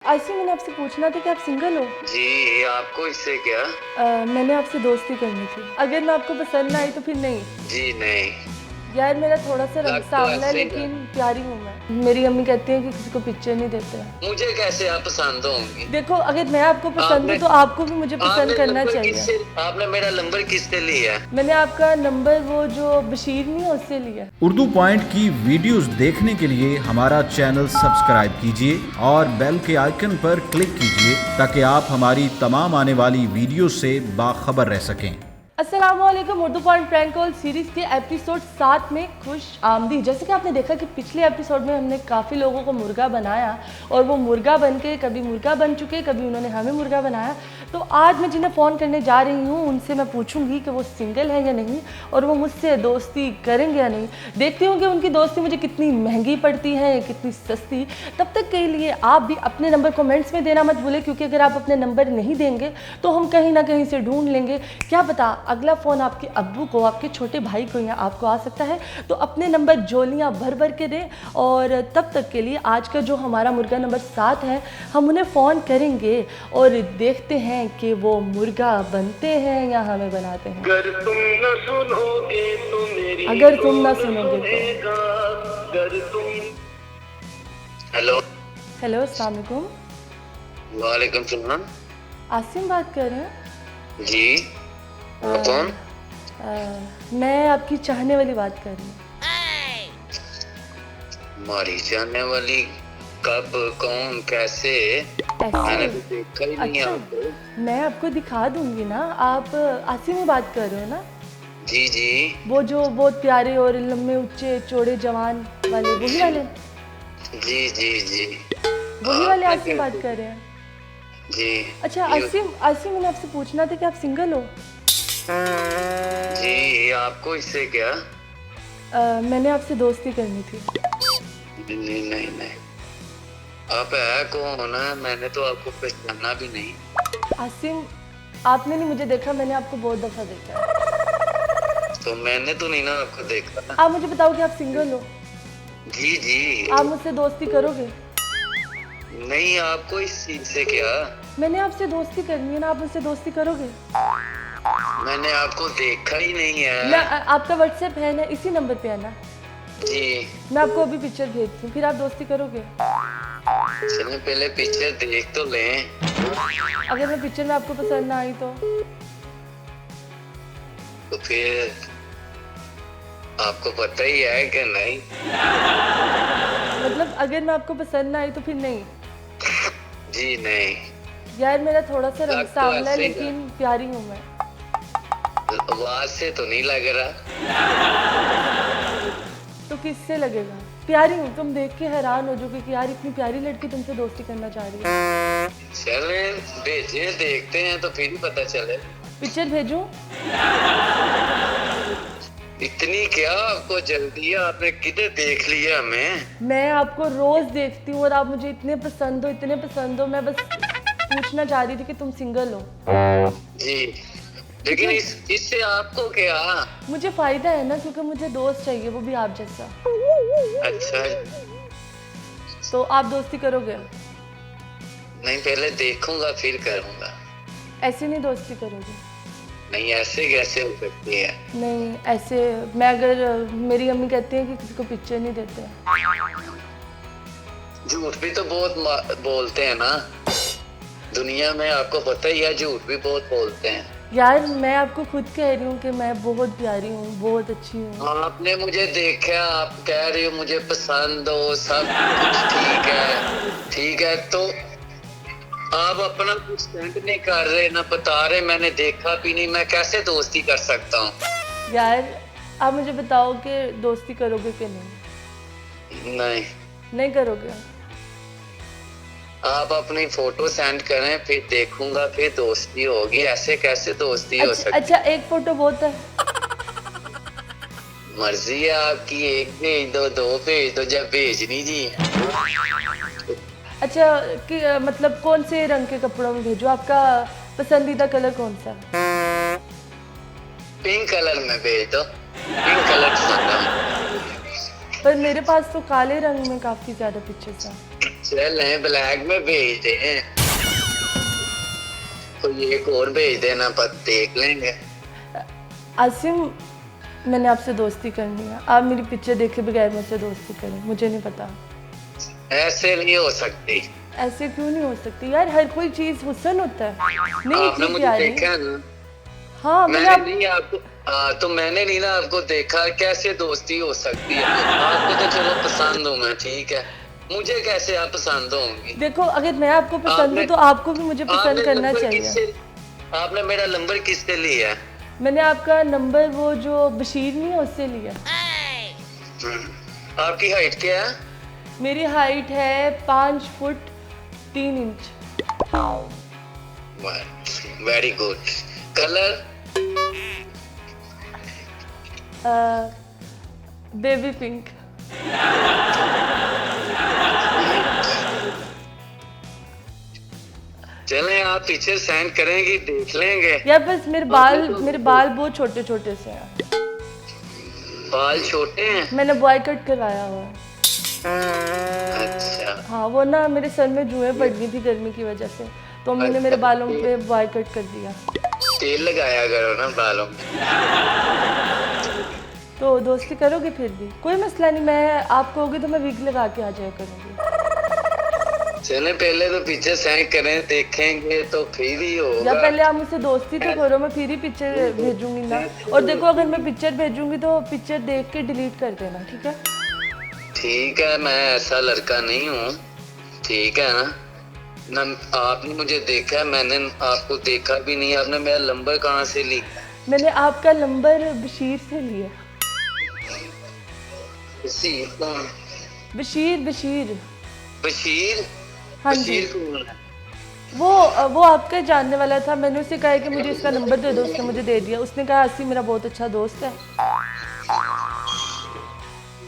आइसी मैंने आपसे पूछना था कि आप सिंगल हो? जी, आपको इससे क्या? मैंने आपसे दोस्ती करनी थी। अगर मैं आपको पसंद ना आई तो फिर नहीं। जी नहीं, यार मेरा थोड़ा-सा रंग लग तो सांवला है ऐसे ही लेकिन रहा। प्यारी हूँ मैं। मेरी अम्मी कहती हैं कि किसी को पिक्चर नहीं देते हैं। मुझे कैसे आप पसंद होंगी? देखो अगर मैं आपको पसंद आपने हूँ तो आपको भी मुझे पसंद आपने करना नंबर चाहिए। किससे आपने मेरा नंबर किससे लिया है? मैंने आपका नंबर वो जो बशीर नहीं है उससे लिया। उर्दू पॉइंट की वीडियोस देखने के लिए हमारा चैनल सब्सक्राइब कीजिए और बेल के आइकन पर क्लिक कीजिए ताकि आप हमारी तमाम आने वाली वीडियो से बाखबर रह सकें। अस्सलामुअलैकुम। Urdu point prank call series के एपिसोड 7 में खुश आमदी। जैसे कि आपने देखा कि पिछले एपिसोड में हमने काफ़ी लोगों को मुर्गा बनाया और वो मुर्गा बन के कभी मुर्गा बन चुके, कभी उन्होंने हमें मुर्गा बनाया। तो आज मैं जिन्हें फ़ोन करने जा रही हूँ उनसे मैं पूछूंगी कि वो सिंगल है या नहीं और वो मुझसे दोस्ती करेंगे या नहीं। देखती हूँ कि उनकी दोस्ती मुझे कितनी महंगी पड़ती है, कितनी सस्ती। तब तक के लिए आप भी अपने नंबर कमेंट्स में देना मत भूलें, क्योंकि अगर आप अपने नंबर नहीं देंगे तो हम कहीं ना कहीं से ढूंढ लेंगे। क्या पता अगला फ़ोन आपके अब्बू को, आपके छोटे भाई को या आपको आ सकता है। तो अपने नंबर झोलियाँ भर भर के दें। और तब तक के लिए आज का जो हमारा मुर्गा नंबर 7 है, हम उन्हें फ़ोन करेंगे और देखते हैं कि वो मुर्गा बनते हैं या हमें बनाते हैं। अगर तुम न सुनोगे तो मेरी अगर तुम ना सुनोगे तो। अगर तुम हेलो हेलो, अस्सलाम वालेकुम। वालेकुम सलाम। आसिम बात कर रहे हैं? जी, आप कौन? मैं आपकी चाहने वाली बात कर रही हूँ। हमारी जाने वाली? कब, कौन, कैसे? मैंने तो ऐसे? देखा ही नहीं अच्छा, आपको। मैं आपको दिखा दूंगी ना। आप आसिम में बात कर रहे हो ना? जी जी वो जो बहुत प्यारे और लंबे ऊंचे चौड़े जवान वाले, वही वाले? जी जी जी। वही वाले आपने आसिम बात कैसे? कर रहे हैं? जी अच्छा आसिम, आसिम मैंने आपसे पूछना था कि आप सिंगल हो? जी, आपको इससे क्या? मैंने आपसे दोस्ती करनी थी। नहीं नहीं नहीं, आप है कौन है? मैंने तो आपको पहचाना भी नहीं। आसिम, आपने नहीं मुझे देखा, मैंने आपको बहुत दफ़ा देखा है। तो मैंने तो नहीं ना आपको देखा ना। आप मुझे बताओ कि आप सिंगल हो? जी जी। आप मुझसे दोस्ती करोगे? नहीं, आपको इस चीज से क्या? मैंने आपसे दोस्ती करनी है ना, आप मुझसे दोस्ती करोगे? मैंने आपको देखा ही नहीं मैं है। आपका व्हाट्सएप है ना, इसी नंबर पे है ना? जी, मैं आपको अभी पिक्चर भेजती हूँ, फिर आप दोस्ती करोगे? चलें पहले पिक्चर देख तो लें। अगर मैं पिक्चर में आपको पसंद ना आई तो फिर आपको पता ही है कि नहीं? मतलब अगर मैं आपको पसंद ना आई तो फिर नहीं। जी नहीं, यार मेरा थोड़ा-सा रंग लग तो सांवला है ऐसे ही लेकिन प्यारी हूँ मैं। आवाज से तो नहीं लग रहा। तो किससे लगेगा? प्यारी हूँ, तुम देख के हैरान हो जाओगे कि यार इतनी प्यारी लड़की तुमसे दोस्ती करना चाह रही है। चलें भेजें, देखते हैं तो फिर ही पता चले। पिक्चर भेजूँ? इतनी क्या आपको जल्दी है? आपने किधर देख लिया हमें? मैं आपको रोज़ देखती हूँ और आप मुझे इतने पसंद हो, इतने पसंद हो। मैं बस पूछना चाह रही थी कि तुम सिंगल हो? जी, लेकिन इससे आपको क्या? मुझे फ़ायदा है ना, क्योंकि मुझे दोस्त चाहिए, वो भी आप जैसा। अच्छा, तो आप दोस्ती करोगे? नहीं पहले देखूंगा फिर करूंगा। ऐसे नहीं दोस्ती करोगे? नहीं, ऐसे कैसे हो सकती है? नहीं ऐसे, मैं अगर, मेरी अम्मी कहती है कि किसी को पिक्चर नहीं देते हैं। झूठ भी तो बहुत बोलते हैं ना दुनिया में, आपको पता ही है, झूठ भी बहुत बोलते हैं। यार मैं आपको खुद कह रही हूँ कि मैं बहुत प्यारी हूँ, बहुत अच्छी हूँ। आपने मुझे देखा, आप कह रही हो मुझे पसंद हो, सब कुछ ठीक है तो आप अपना कुछ सेंड नहीं कर रहे, ना बता रहे, मैंने देखा भी नहीं, मैं कैसे दोस्ती कर सकता हूँ? यार आप मुझे बताओ कि दोस्ती करोगे कि नहीं? नहीं, नहीं करोगे? आप अपनी फोटो सेंड करें फिर देखूंगा, फिर दोस्ती होगी। ऐसे कैसे दोस्ती हो सकती? अच्छा एक फ़ोटो बहुत है। मर्जी है आपकी, एक भेज दो, दो भेज दो, जब भेजनी जी। अच्छा कि मतलब कौन से रंग के कपड़ों में भेजो? आपका पसंदीदा कलर कौन सा है? पिंक कलर में भेज दो, पिंक कलर पसंद है। पर मेरे पास तो काले रंग में काफ़ी ज़्यादा पिक्चर्स हैं। चल ब्लैक में भेज दे, कोई एक और भेज देना, पर देख लेंगे। आसिम, मैंने आपसे दोस्ती करनी है, आप मेरी पिक्चर देखे बगैर मुझसे दोस्ती करें, मुझे नहीं पता। ऐसे नहीं हो सकती। ऐसे क्यों नहीं हो सकती यार, हर कोई चीज हुस्न होता है। नहीं आपने इतनी मुझे प्यारी। देखा ना, हाँ मैंने नहीं आपको, तो मैंने नहीं ना आपको देखा, कैसे दोस्ती हो सकती है? आपको तो चलो पसंद हूँ मैं, ठीक है, मुझे कैसे आप पसंद होंगी? देखो, अगर मैं आपको पसंद हूँ तो आपको भी मुझे पसंद करना चाहिए। आपने मेरा नंबर किससे लिया? मैंने आपका नंबर वो जो बशीर नहीं है उससे लिया। आपकी हाइट क्या है? मेरी हाइट है 5 foot 3 inch. Very good. Colour? Baby pink. चलें, आप पिक्चर सेंड करेंगी, देख लेंगे। यार बस मेरे बाल बहुत छोटे छोटे से हैं। बाल छोटे हैं? मैंने बॉय कट करवाया हुआ है। अच्छा। हाँ, वो ना मेरे सर में जुएं पड़ गई थी गर्मी की वजह से, तो मैंने मेरे बालों पे बॉय कट कर दिया। तेल लगाया करो ना बालों में। तो दोस्ती करोगे फिर भी? कोई मसला नहीं, मैं आप कहोगे तो मैं विग लगा के आ जाया करूँगी। चले पहले तो पिक्चर सेंड करें, देखेंगे तो फिर ही होगा। या पहले आप मुझसे दोस्ती तो करो, मैं फिर ही पिक्चर भेजूंगी ना। और देखो, अगर मैं पिक्चर भेजूंगी तो पिक्चर देख के डिलीट कर देना, ठीक है? ठीक है, मैं ऐसा लड़का नहीं हूँ, ठीक है ना आपने मुझे देखा है, मैंने आपको देखा भी नहीं। आपने मेरा नंबर कहाँ से लिया? मैंने आपका नंबर बशीर से लिया। बशीर बशीर बशीर? हाँ जी, बशीर कौन है? वो आपका जानने वाला था। मैंने उसे कहा कि मुझे इसका नंबर दे दो, उसने मुझे दे दिया। उसने कहा आसिम मेरा बहुत अच्छा दोस्त है।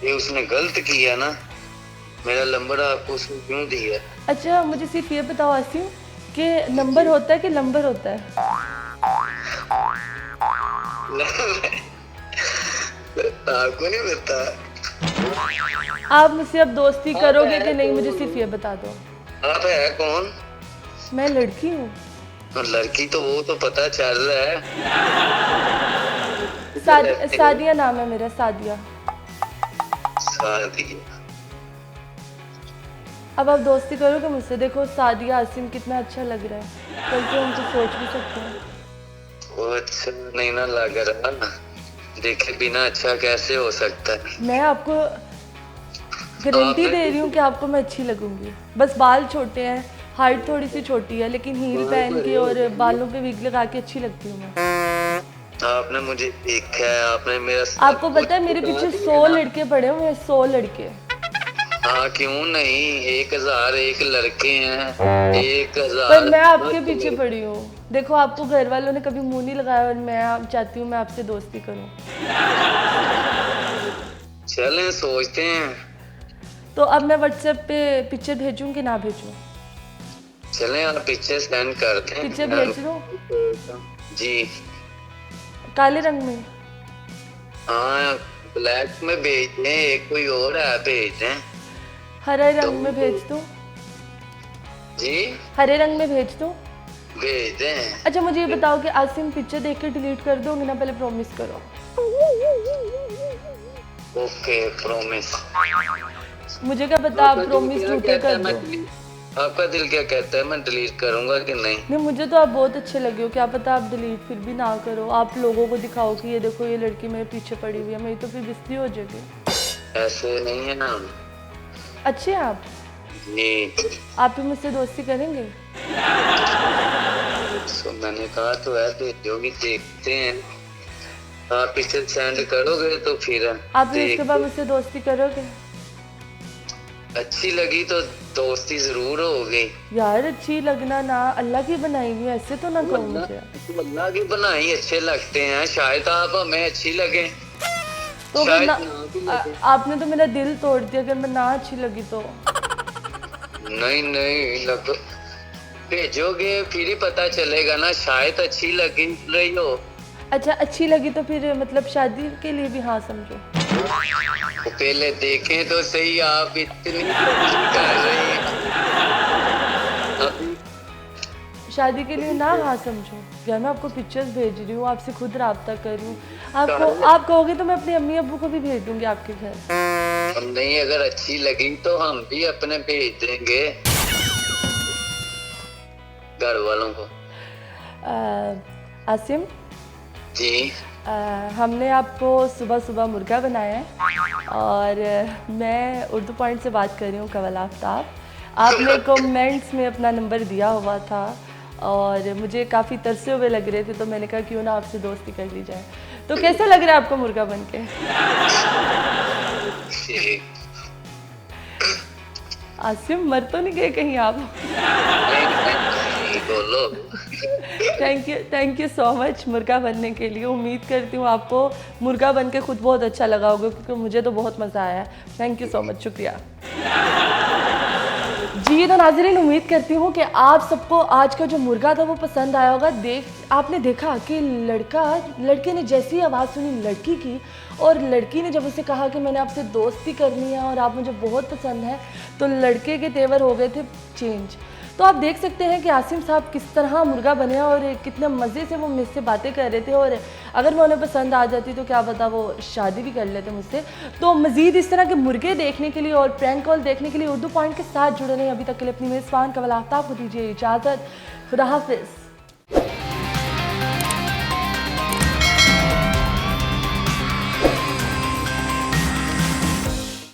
ये उसने गलत किया ना, मेरा नंबर आपको उसने क्यों दिया? अच्छा, मुझे सिर्फ ये बताओ आसिम कि नंबर होता है कि नंबर होता है? आपको नहीं पता? आप मुझसे अब दोस्ती करोगे कि नहीं, मुझे सिर्फ ये बता दो। आप है कौन? मैं लड़की हूँ। लड़की तो वो तो पता चल रहा है। सादिया नाम है मेरा, सादिया। सादिया? अब आप दोस्ती करोगे मुझसे? देखो सादिया आसिम कितना अच्छा लग रहा है, कल को हम कुछ सोच भी सकते हैं। वो अच्छा नहीं ना लग रहा ना, देखे बिना अच्छा कैसे हो सकता है? मैं आपको गारंटी दे रही हूँ कि आपको मैं अच्छी लगूंगी। बस बाल छोटे हैं, हाइट थोड़ी सी छोटी है, लेकिन हील पहन के और बालों पे विग लगा के अच्छी लगती हूँ मैं। आपने मुझे देखा है, आपने मेरा आपको पता है मेरे पीछे 100 लड़के पड़े हुए हैं, 100 लड़के। हाँ क्यों नहीं, 1001 लड़के हैं, 1000। पर मैं आपके पीछे पड़ी हूँ। देखो, आपको घर वालों ने कभी मुंह नहीं लगाया और मैं चाहती हूँ मैं आपसे दोस्ती करूँ। चलें सोचते हैं। तो अब मैं व्हाट्सएप पे पिक्चर भेजूँ कि ना भेजूँ? चलें, आप पिक्चर सेंड कर दें। पिक्चर भेज दो जी। काले रंग में? हाँ, ब्लैक में भेज दें, एक कोई और है भेज दें। हरे रंग में भेज दो? जी, हरे रंग में भेज दो? भेज दें। अच्छा, मुझे ये बताओ कि आसिम पिक्चर देख के डिलीट कर दोगे ना? पहले प्रॉमिस करो। Okay, promise. मुझे क्या पता आप प्रॉमिस झूठे कर दो। आपका दिल क्या कहता है, मैं डिलीट करूंगा कि नहीं? नहीं, मुझे तो आप बहुत अच्छे लगे हो, क्या पता आप डिलीट फिर भी ना करो। आप लोगों को दिखाओ कि ये देखो ये लड़की मेरे पीछे पड़ी हुई है, मेरी तो फिर बिस्ती हो जाएगी। ऐसे नहीं है ना। अच्छे हैं आप? जी। आप भी मुझसे दोस्ती करेंगे? तो मैंने कहा तो है, भेजोगी, देखते हैं। आप पिक्चर सेंड करोगे तो फिर आप भी उसके बाद मुझसे दोस्ती करोगे? अच्छी लगी तो दोस्ती जरूर होगी। यार अच्छी लगना ना अल्लाह की बनाई हुई, ऐसे तो ना कहो मुझे। अल्लाह की बनाई अच्छे लगते हैं, शायद आप हमें अच्छी लगे। तो फिर ना, आपने तो मेरा दिल तोड़ दिया। अगर मैं ना अच्छी लगी तो? नहीं नहीं, लग भेजोगे फिर ही पता चलेगा ना, शायद अच्छी लगी रही हो। अच्छा, अच्छी लगी तो फिर मतलब शादी के लिए भी हाँ समझो। तो पहले देखें तो सही, आप इतनी कर रही हैं। शादी के लिए ना हाँ समझो, या मैं आपको पिक्चर्स भेज रही हूँ, आपसे खुद रब्ता कर रही हूँ, आप कहोगे तो मैं अपने अम्मी अब्बू को भी भेज दूंगी आपके घर। नहीं, अगर अच्छी लगी तो हम भी अपने भेज देंगे घर वालों को। आसिम जी हमने आपको सुबह सुबह मुर्गा बनाया है और मैं उर्दू पॉइंट से बात कर रही हूँ कवल आफ्ताब। आपने कमेंट्स में अपना नंबर दिया हुआ था और मुझे काफ़ी तरसे हुए लग रहे थे, तो मैंने कहा क्यों ना आपसे दोस्ती कर ली जाए। तो कैसा लग रहा है आपको मुर्गा बन के? आसिम मर तो नहीं गए कहीं आप? बोलो। थैंक यू सो मच मुर्गा बनने के लिए। उम्मीद करती हूँ आपको मुर्गा बन के खुद बहुत अच्छा लगा होगा, क्योंकि मुझे तो बहुत मज़ा आया। थैंक यू सो मच, शुक्रिया जी। तो नाज़रीन, उम्मीद करती हूँ कि आप सबको आज का जो मुर्गा था वो पसंद आया होगा। आपने देखा कि लड़के ने जैसी आवाज़ सुनी लड़की की, और लड़की ने जब उसे कहा कि मैंने आपसे दोस्ती करनी है और आप मुझे बहुत पसंद है, तो लड़के के तेवर हो गए थे चेंज। तो आप देख सकते हैं कि आसिम साहब किस तरह मुर्गा बने और कितने मज़े से वो मुझसे बातें कर रहे थे, और अगर मैं उन्हें पसंद आ जाती तो क्या पता वो शादी भी कर लेते मुझसे। तो मज़ीद इस तरह के मुर्गे देखने के लिए और प्रैंक कॉल देखने के लिए उर्दू पॉइंट के साथ जुड़े रहे। अभी तक के लिए अपनी मेज़बान कवल आफ्ताब को दीजिए इजाज़त। खुदा हाफिज़।